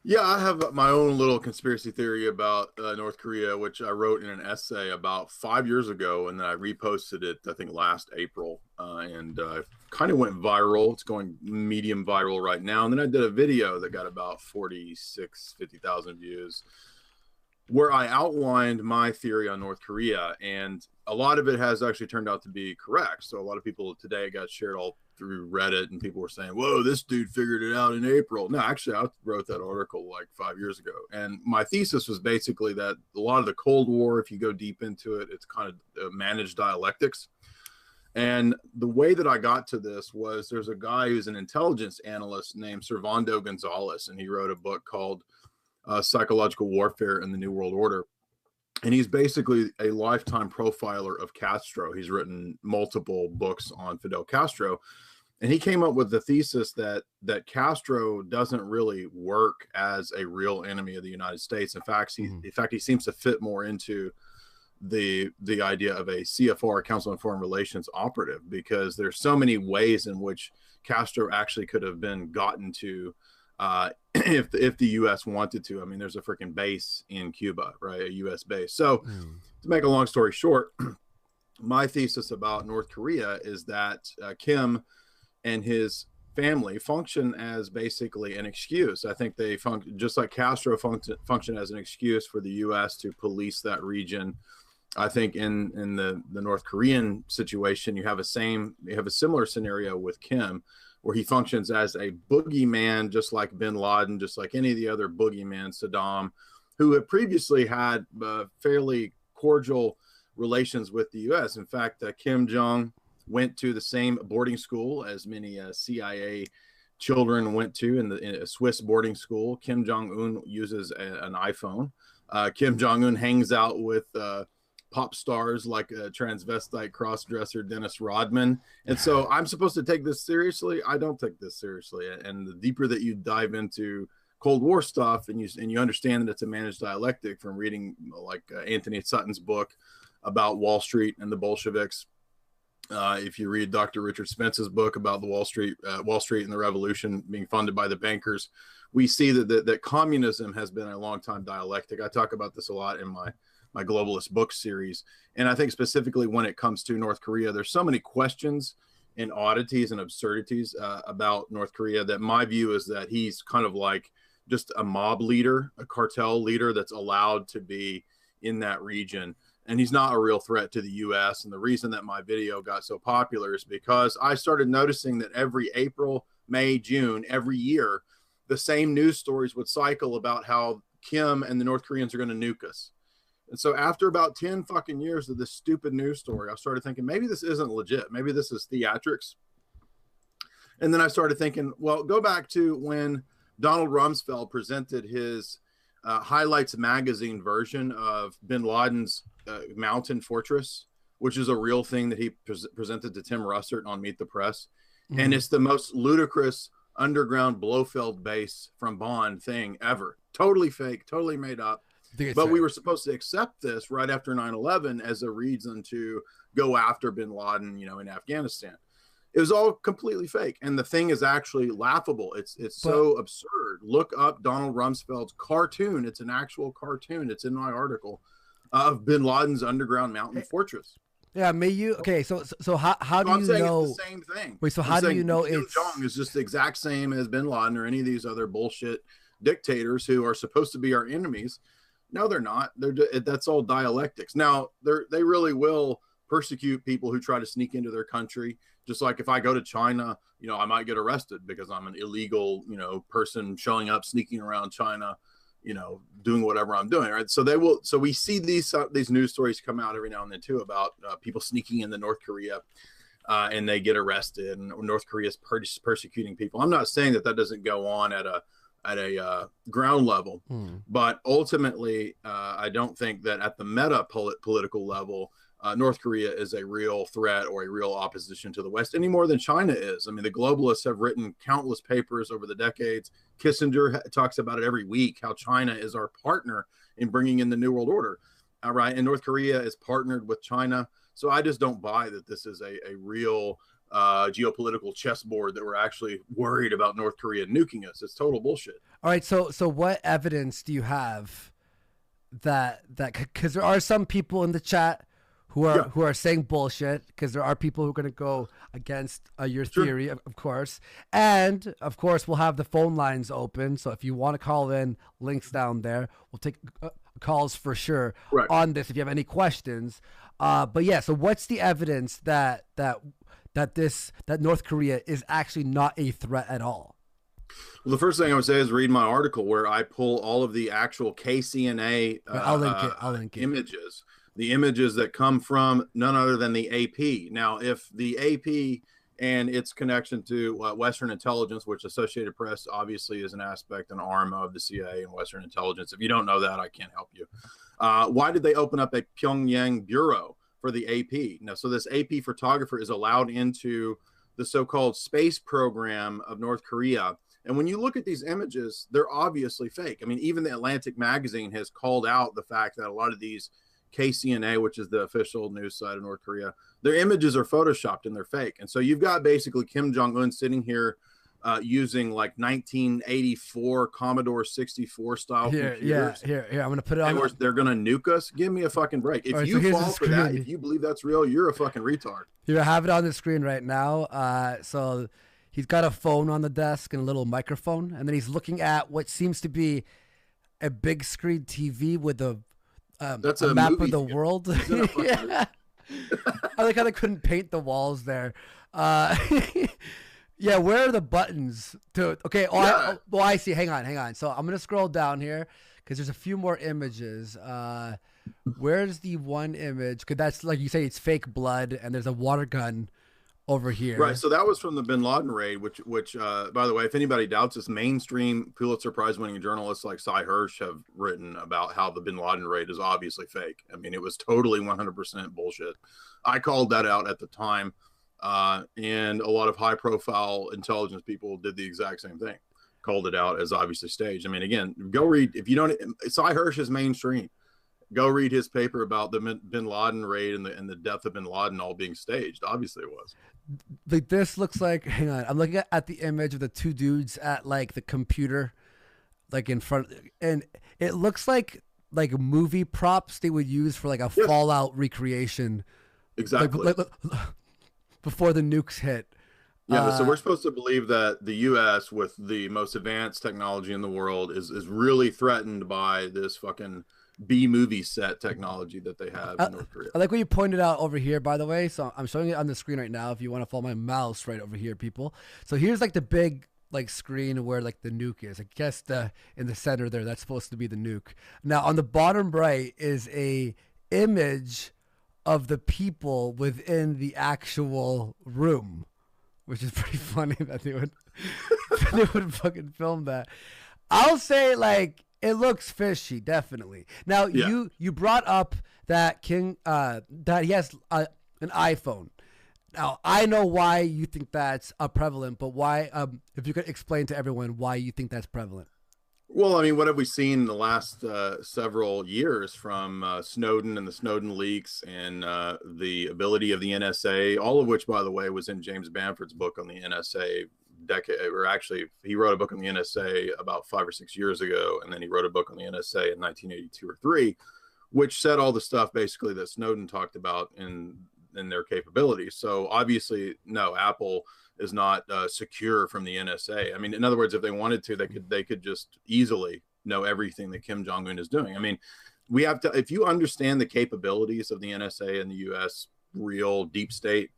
Yeah, I have my own little conspiracy theory about North Korea, which I wrote in an essay about 5 years ago, and then I reposted it, I think, last April, and kind of went viral. It's going medium viral right now. And then I did a video that got about 50,000 views, where I outlined my theory on North Korea, and a lot of it has actually turned out to be correct. So a lot of people today got shared all through Reddit, and people were saying, "Whoa, this dude figured it out in April." No, actually, I wrote that article like 5 years ago, and my thesis was basically that a lot of the Cold War, if you go deep into it, it's kind of managed dialectics. And the way that I got to this was there's a guy who's an intelligence analyst named Servando Gonzalez, and he wrote a book called Psychological Warfare in the New World Order. And he's basically a lifetime profiler of Castro. He's written multiple books on Fidel Castro. And he came up with the thesis that Castro doesn't really work as a real enemy of the United States. In fact, he seems to fit more into the idea of a CFR, Council on Foreign Relations operative, because there's so many ways in which Castro actually could have been gotten to if the U.S. wanted to. I mean, there's a freaking base in Cuba, right? A U.S. base. So to make a long story short, my thesis about North Korea is that Kim and his family function as basically an excuse. I think they function just like Castro function as an excuse for the U.S. to police that region. I think in the North Korean situation, you have a similar scenario with Kim, where he functions as a boogeyman, just like bin Laden, just like any of the other boogeyman, Saddam, who had previously had fairly cordial relations with the U.S. In fact, Kim Jong went to the same boarding school as many CIA children went to in a Swiss boarding school. Kim Jong-un uses an iPhone. Kim Jong-un hangs out with pop stars like transvestite cross-dresser Dennis Rodman. And so I'm supposed to take this seriously. I don't take this seriously. And the deeper that you dive into Cold War stuff, and you understand that it's a managed dialectic from reading like Anthony Sutton's book about Wall Street and the Bolsheviks. If you read Dr. Richard Spence's book about the Wall Street and the revolution being funded by the bankers, we see that communism has been a long time dialectic. I talk about this a lot in my globalist book series. And I think specifically when it comes to North Korea, there's so many questions and oddities and absurdities about North Korea that my view is that he's kind of like just a mob leader, a cartel leader that's allowed to be in that region. And he's not a real threat to the U.S. And the reason that my video got so popular is because I started noticing that every April, May, June, every year, the same news stories would cycle about how Kim and the North Koreans are going to nuke us. And so after about 10 fucking years of this stupid news story, I started thinking, maybe this isn't legit. Maybe this is theatrics. And then I started thinking, well, go back to when Donald Rumsfeld presented his Highlights magazine version of bin Laden's mountain fortress, which is a real thing that he presented to Tim Russert on Meet the Press. And it's the most ludicrous underground Blofeld base from Bond thing ever. Totally fake, totally made up. But we were supposed to accept this right after 9/11 as a reason to go after bin Laden, in Afghanistan. It was all completely fake. And the thing is actually laughable. It's so absurd. Look up Donald Rumsfeld's cartoon. It's an actual cartoon. It's in my article of bin Laden's underground mountain fortress. Yeah, okay, so how do you know it's the same thing? Wait, so how do you know Kim Jong is just the exact same as bin Laden or any of these other bullshit dictators who are supposed to be our enemies? No, they're not. That's all dialectics. Now, they really will persecute people who try to sneak into their country. Just like if I go to China, I might get arrested because I'm an illegal, person showing up, sneaking around China, doing whatever I'm doing. Right. So they will. So we see these news stories come out every now and then too about people sneaking into North Korea and they get arrested, and North Korea is persecuting people. I'm not saying that doesn't go on at a ground level, but ultimately, I don't think that at the political level, North Korea is a real threat or a real opposition to the West any more than China is. I mean, the globalists have written countless papers over the decades. Kissinger talks about it every week, how China is our partner in bringing in the New World Order. All right. And North Korea is partnered with China. So I just don't buy that this is a real geopolitical chessboard that we're actually worried about North Korea nuking us. It's total bullshit. All right, so what evidence do you have that because there are some people in the chat who are saying bullshit, because there are people who are going to go against your theory, of course. And of course, we'll have the phone lines open, so if you want to call in, links down there. We'll take calls for sure on this if you have any questions. But yeah, so what's the evidence that North Korea is actually not a threat at all? Well, the first thing I would say is read my article where I pull all of the actual KCNA I'll link it. images, the images that come from none other than the AP. Now, if the AP and its connection to Western intelligence, which Associated Press obviously is an aspect, an arm of the CIA and Western intelligence. If you don't know that, I can't help you. Why did they open up a Pyongyang bureau for the AP? Now, so this AP photographer is allowed into the so-called space program of North Korea. And when you look at these images, they're obviously fake. I mean, even the Atlantic magazine has called out the fact that a lot of these KCNA, which is the official news site of North Korea, their images are photoshopped and they're fake. And so you've got basically Kim Jong-un sitting here using like 1984 Commodore 64 style computers. Here. I'm going to put it on. They're going to nuke us. Give me a fucking break. If you fall for that, if you believe that's real, you're a fucking retard. Here, I have it on the screen right now. So he's got a phone on the desk and a little microphone, and then he's looking at what seems to be a big screen TV with a map of the world. Yeah. I like how they couldn't paint the walls there. Yeah, where are the buttons to? Okay, I see. Hang on. So I'm gonna scroll down here because there's a few more images. Where's the one image? Because that's like you say, it's fake blood, and there's a water gun over here. Right. So that was from the Bin Laden raid, which by the way, if anybody doubts this, mainstream Pulitzer Prize winning journalists like Cy Hirsch have written about how the Bin Laden raid is obviously fake. I mean, it was totally 100% bullshit. I called that out at the time. And a lot of high profile intelligence people did the exact same thing, called it out as obviously staged. I mean, again, go read, if you don't, Cy Hirsch is mainstream. Go read his paper about the Bin Laden raid and the death of Bin Laden all being staged. Obviously it was. Like this looks like, hang on, I'm looking at the image of the two dudes at like the computer, like in front, and it looks like movie props they would use for like a Fallout recreation. Exactly. Like, before the nukes hit. Yeah, so we're supposed to believe that the U.S. with the most advanced technology in the world is really threatened by this fucking B-movie set technology that they have in North Korea. I like what you pointed out over here, by the way. So I'm showing it on the screen right now if you want to follow my mouse right over here, people. So here's like the big like screen where like the nuke is. I guess in the center there, that's supposed to be the nuke. Now on the bottom right is a image of the people within the actual room, which is pretty funny that they would fucking film that. I'll say like it looks fishy, definitely. Now you brought up that that he has an iPhone. Now I know why you think that's prevalent, but why? If you could explain to everyone why you think that's prevalent. Well, I mean, what have we seen in the last several years from Snowden and the Snowden leaks and the ability of the NSA, all of which, by the way, was in James Bamford's book on the NSA he wrote a book on the NSA about 5 or 6 years ago, and then he wrote a book on the NSA in 1982 or 3, which said all the stuff basically that Snowden talked about in their capabilities. So obviously, no, Apple is not secure from the NSA. I mean, in other words, if they wanted to, they could just easily know everything that Kim Jong-un is doing. I mean, we have to, if you understand the capabilities of the NSA and the U.S. real deep state,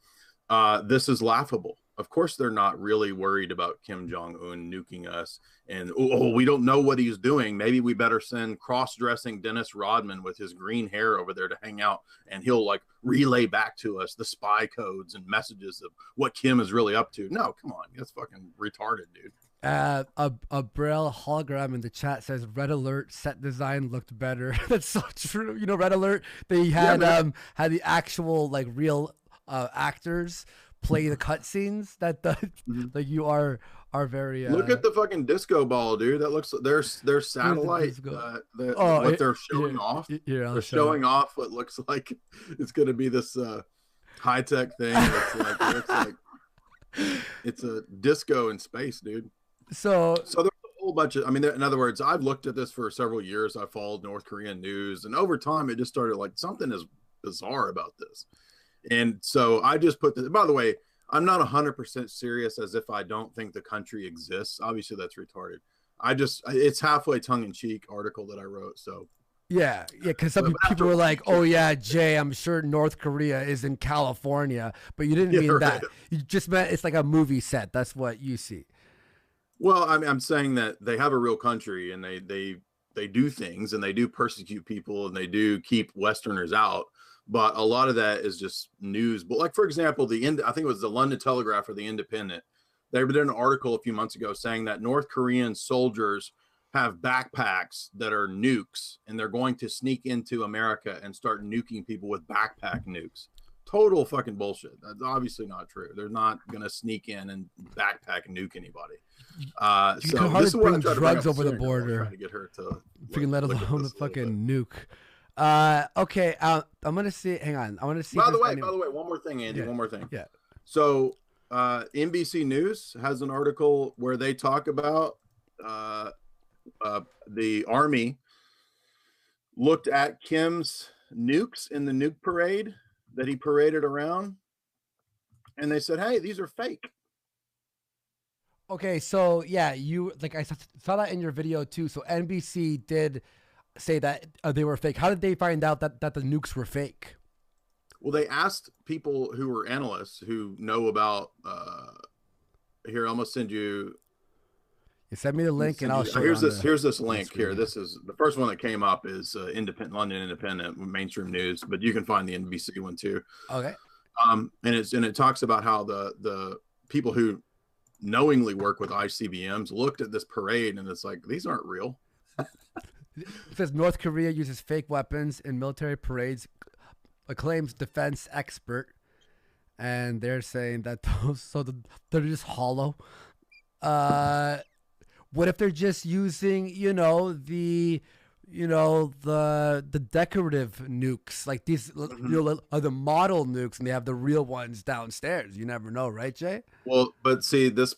this is laughable. Of course, they're not really worried about Kim Jong-un nuking us. And, we don't know what he's doing. Maybe we better send cross-dressing Dennis Rodman with his green hair over there to hang out, and he'll like relay back to us the spy codes and messages of what Kim is really up to. No, come on. That's fucking retarded, dude. A Braille hologram in the chat says Red Alert set design looked better. That's so true. You know, Red Alert, they had had the actual like real actors play the cutscenes that like you are very look at the fucking disco ball, dude. That looks their satellite what they're showing off. They're showing off what looks like it's going to be this high-tech thing. It's like It's a disco in space, dude. So So there's a whole bunch of, I mean, in other words, I've looked at this for several years. I followed North Korean news, and over time, it just started like something is bizarre about this. And so I just put this, by the way, I'm not 100% serious as if I don't think the country exists. Obviously, that's retarded. It's halfway tongue in cheek article that I wrote. So, yeah, because some people were like, "Oh yeah, Jay, I'm sure North Korea is in California," but you didn't mean that. You just meant it's like a movie set. That's what you see. well, I'm saying that they have a real country and they do things and they do persecute people and they do keep Westerners out. But a lot of that is just news. But like, for example, I think it was the London Telegraph or the Independent. They did an article a few months ago saying that North Korean soldiers have backpacks that are nukes and they're going to sneak into America and start nuking people with backpack nukes. Total fucking bullshit. That's obviously not true. They're not going to sneak in and backpack nuke anybody. You So can this is what bring I try to drugs bring up over the Senator, border. trying to get her to Freaking let alone the fucking nuke. Okay, I'm gonna see. Hang on, I want to see. By the way, one more thing, Andy. Yeah. One more thing. Yeah. So NBC News has an article where they talk about the Army looked at Kim's nukes in the nuke parade that he paraded around, and they said, "Hey, these are fake." Okay, so yeah, you like I saw that in your video too. So NBC did say that they were fake. How did they find out that the nukes were fake? Well, they asked people who were analysts who know about. Here, I'm gonna send you. You send me the link and I'll show. Here's this link here. This is the first one that came up is London Independent mainstream news, but you can find the NBC one too. Okay. And it talks about how the people who knowingly work with ICBMs looked at this parade and it's like, these aren't real. It says North Korea uses fake weapons in military parades, acclaims defense expert, and they're saying that they're just hollow. What if they're just using, the decorative nukes, like these, are the model nukes, and they have the real ones downstairs? You never know, right, Jay? Well, but see, this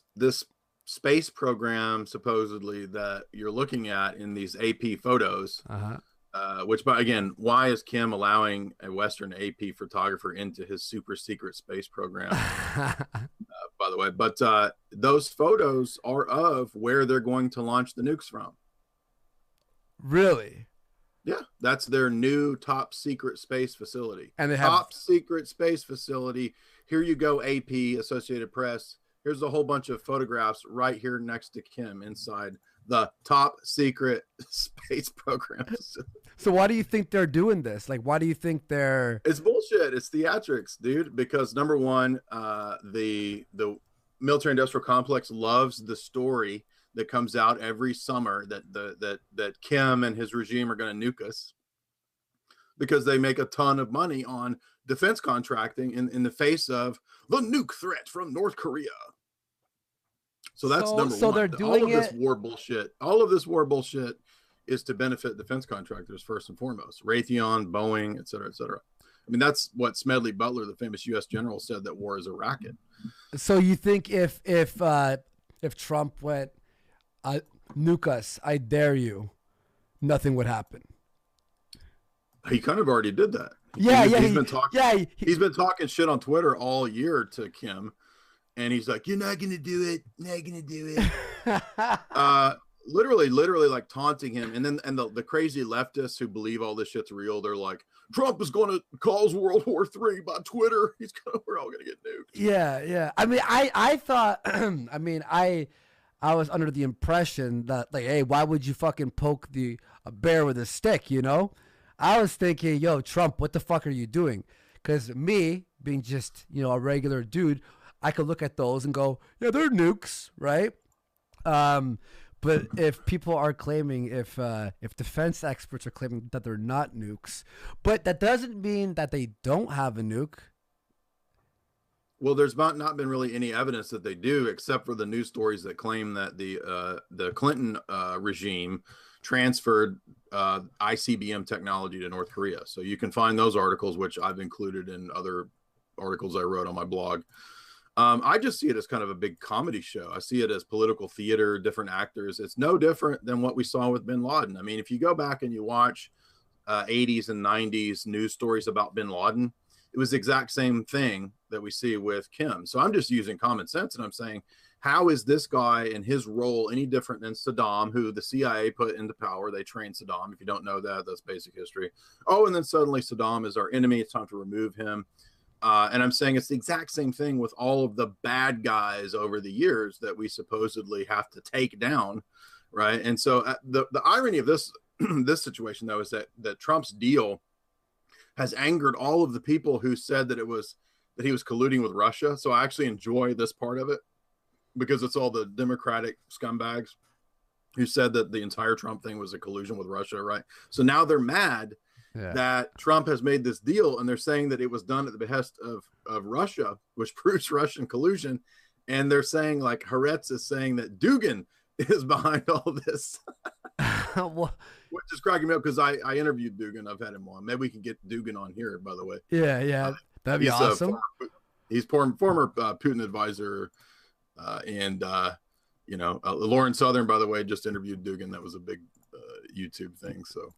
space program supposedly that you're looking at in these AP photos, which, by again, why is Kim allowing a Western AP photographer into his super secret space program? By the way, but those photos are of where they're going to launch the nukes from. Really? Yeah, that's their new top secret space facility. And they have top secret space facility. Here you go, AP, Associated Press. Here's a whole bunch of photographs right here next to Kim inside the top secret space program. So why do you think they're doing this? Like, why do you think they're... It's bullshit. It's theatrics, dude. Because number one, the military industrial complex loves the story that comes out every summer that Kim and his regime are going to nuke us, because they make a ton of money on defense contracting in the face of the nuke threat from North Korea. So that's number one. So they're doing all of this war bullshit is to benefit defense contractors first and foremost. Raytheon, Boeing, et cetera, et cetera. I mean, that's what Smedley Butler, the famous U.S. general, said, that war is a racket. So you think if Trump went, nuke us, I dare you, nothing would happen? He kind of already did that. He's been talking shit on Twitter all year to Kim, and he's like, "You're not gonna do it. Not gonna do it." Literally like taunting him. And then the crazy leftists who believe all this shit's real, they're like, Trump is going to cause World War III by Twitter. We're all gonna get nuked. Yeah. I mean, I thought, I mean, I was under the impression that, like, hey, why would you fucking poke a bear with a stick, I was thinking, yo, Trump, what the fuck are you doing? Because me, being just, a regular dude, I could look at those and go, yeah, they're nukes, right? But if people are claiming, if defense experts are claiming that they're not nukes, but that doesn't mean that they don't have a nuke. Well, there's not been really any evidence that they do, except for the news stories that claim that the Clinton regime transferred ICBM technology to North Korea. So you can find those articles, which I've included in other articles I wrote on my blog. I just see it as kind of a big comedy show. I see it as political theater, different actors. It's no different than what we saw with bin Laden. I mean, if you go back and you watch 80s and 90s news stories about bin Laden, it was the exact same thing that we see with Kim. So I'm just using common sense and I'm saying, how is this guy and his role any different than Saddam, who the CIA put into power? They trained Saddam. If you don't know that, that's basic history. Oh, and then suddenly Saddam is our enemy. It's time to remove him. And I'm saying it's the exact same thing with all of the bad guys over the years that we supposedly have to take down, right? And so the irony of this this situation, though, is that Trump's deal has angered all of the people who said that he was colluding with Russia. So I actually enjoy this part of it because it's all the Democratic scumbags who said that the entire Trump thing was a collusion with Russia, right? So now they're mad that Trump has made this deal, and they're saying that it was done at the behest of Russia, which proves Russian collusion. And they're saying, like, Haaretz is saying that Dugin is behind all this. Which is cracking me up because I interviewed Dugin. I've had him on. Maybe we can get Dugin on here, by the way. Yeah. That'd be awesome. He's former Putin advisor. Lauren Southern, by the way, just interviewed Dugin. That was a big YouTube thing. So